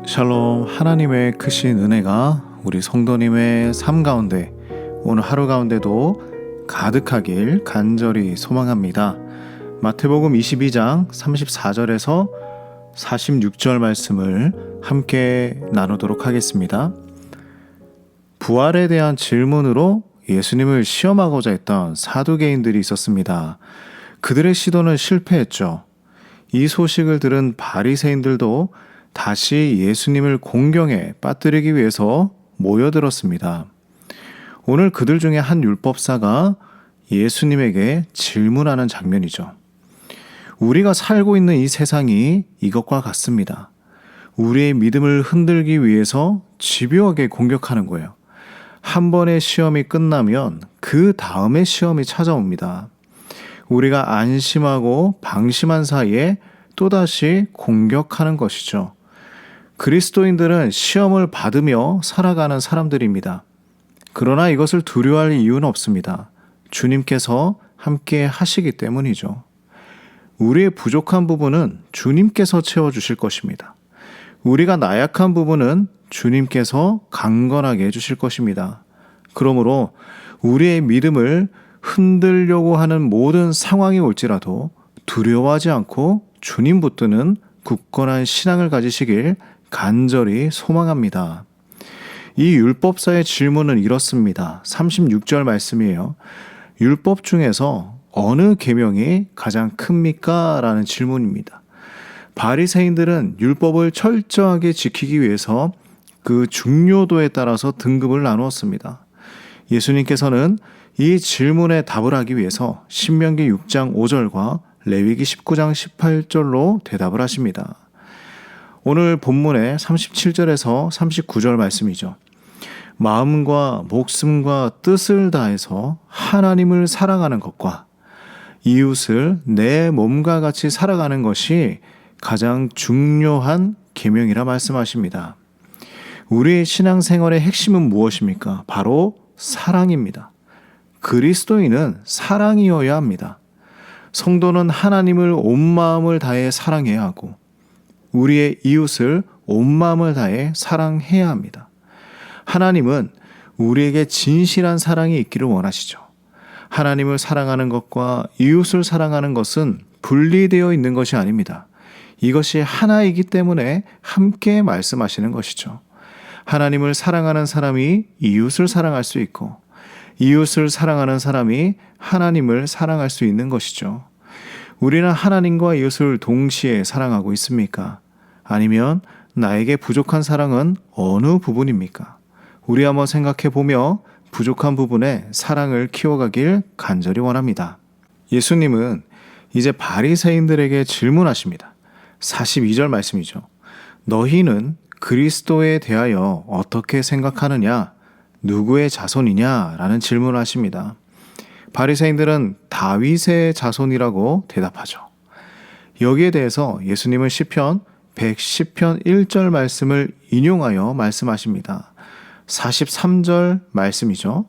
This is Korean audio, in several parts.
샬롬. 하나님의 크신 은혜가 우리 성도님의 삶 가운데 오늘 하루 가운데도 가득하길 간절히 소망합니다. 마태복음 22장 34절에서 46절 말씀을 함께 나누도록 하겠습니다. 부활에 대한 질문으로 예수님을 시험하고자 했던 사두개인들이 있었습니다. 그들의 시도는 실패했죠. 이 소식을 들은 바리새인들도 다시 예수님을 공경에 빠뜨리기 위해서 모여들었습니다. 오늘 그들 중에 한 율법사가 예수님에게 질문하는 장면이죠. 우리가 살고 있는 이 세상이 이것과 같습니다. 우리의 믿음을 흔들기 위해서 집요하게 공격하는 거예요. 한 번의 시험이 끝나면 그 다음의 시험이 찾아옵니다. 우리가 안심하고 방심한 사이에 또다시 공격하는 것이죠. 그리스도인들은 시험을 받으며 살아가는 사람들입니다. 그러나 이것을 두려워할 이유는 없습니다. 주님께서 함께 하시기 때문이죠. 우리의 부족한 부분은 주님께서 채워주실 것입니다. 우리가 나약한 부분은 주님께서 강건하게 해주실 것입니다. 그러므로 우리의 믿음을 흔들려고 하는 모든 상황이 올지라도 두려워하지 않고 주님 붙드는 굳건한 신앙을 가지시길 간절히 소망합니다. 이 율법사의 질문은 이렇습니다. 36절 말씀이에요. 율법 중에서 어느 계명이 가장 큽니까? 라는 질문입니다. 바리새인들은 율법을 철저하게 지키기 위해서 그 중요도에 따라서 등급을 나누었습니다. 예수님께서는 이 질문에 답을 하기 위해서 신명기 6장 5절과 레위기 19장 18절로 대답을 하십니다. 오늘 본문의 37절에서 39절 말씀이죠. 마음과 목숨과 뜻을 다해서 하나님을 사랑하는 것과 이웃을 내 몸과 같이 살아가는 것이 가장 중요한 계명이라 말씀하십니다. 우리의 신앙생활의 핵심은 무엇입니까? 바로 사랑입니다. 그리스도인은 사랑이어야 합니다. 성도는 하나님을 온 마음을 다해 사랑해야 하고 우리의 이웃을 온 마음을 다해 사랑해야 합니다. 하나님은 우리에게 진실한 사랑이 있기를 원하시죠. 하나님을 사랑하는 것과 이웃을 사랑하는 것은 분리되어 있는 것이 아닙니다. 이것이 하나이기 때문에 함께 말씀하시는 것이죠. 하나님을 사랑하는 사람이 이웃을 사랑할 수 있고 이웃을 사랑하는 사람이 하나님을 사랑할 수 있는 것이죠. 우리는 하나님과 이웃을 동시에 사랑하고 있습니까? 아니면 나에게 부족한 사랑은 어느 부분입니까? 우리 한번 생각해 보며 부족한 부분에 사랑을 키워가길 간절히 원합니다. 예수님은 이제 바리새인들에게 질문하십니다. 42절 말씀이죠. 너희는 그리스도에 대하여 어떻게 생각하느냐? 누구의 자손이냐? 라는 질문을 하십니다. 바리새인들은 다윗의 자손이라고 대답하죠. 여기에 대해서 예수님은 시편 110편 1절 말씀을 인용하여 말씀하십니다. 43절 말씀이죠.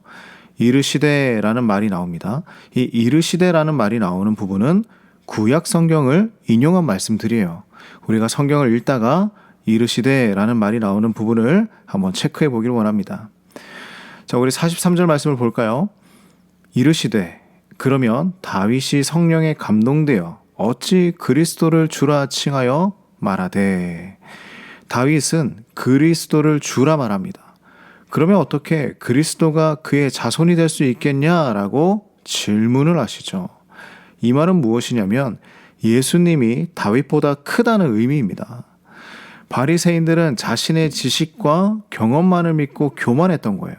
이르시되라는 말이 나옵니다. 이 이르시되라는 말이 나오는 부분은 구약 성경을 인용한 말씀들이에요. 우리가 성경을 읽다가 이르시되라는 말이 나오는 부분을 한번 체크해 보길 원합니다. 자, 우리 43절 말씀을 볼까요? 이르시되 그러면 다윗이 성령에 감동되어 어찌 그리스도를 주라 칭하여 말하되. 다윗은 그리스도를 주라 말합니다. 그러면 어떻게 그리스도가 그의 자손이 될 수 있겠냐라고 질문을 하시죠. 이 말은 무엇이냐면 예수님이 다윗보다 크다는 의미입니다. 바리새인들은 자신의 지식과 경험만을 믿고 교만했던 거예요.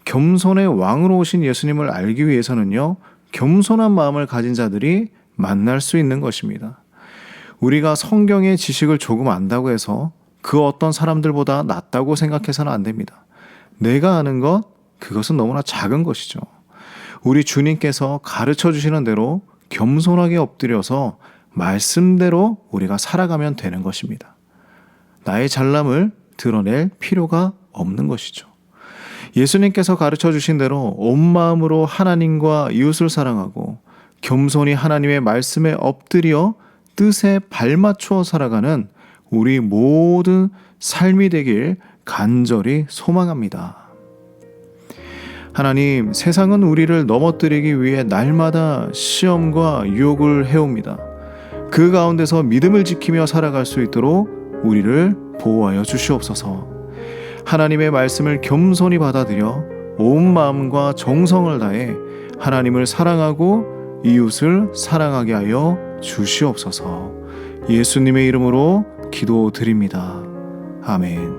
겸손의 왕으로 오신 예수님을 알기 위해서는요, 겸손한 마음을 가진 자들이 만날 수 있는 것입니다. 우리가 성경의 지식을 조금 안다고 해서 그 어떤 사람들보다 낫다고 생각해서는 안 됩니다. 내가 아는 것, 그것은 너무나 작은 것이죠. 우리 주님께서 가르쳐 주시는 대로 겸손하게 엎드려서 말씀대로 우리가 살아가면 되는 것입니다. 나의 잘남을 드러낼 필요가 없는 것이죠. 예수님께서 가르쳐 주신 대로 온 마음으로 하나님과 이웃을 사랑하고 겸손히 하나님의 말씀에 엎드려 뜻에 발맞추어 살아가는 우리 모든 삶이 되길 간절히 소망합니다. 하나님, 세상은 우리를 넘어뜨리기 위해 날마다 시험과 유혹을 해옵니다. 그 가운데서 믿음을 지키며 살아갈 수 있도록 우리를 보호하여 주시옵소서. 하나님의 말씀을 겸손히 받아들여 온 마음과 정성을 다해 하나님을 사랑하고 이웃을 사랑하게 하여 주시옵소서. 예수님의 이름으로 기도드립니다. 아멘.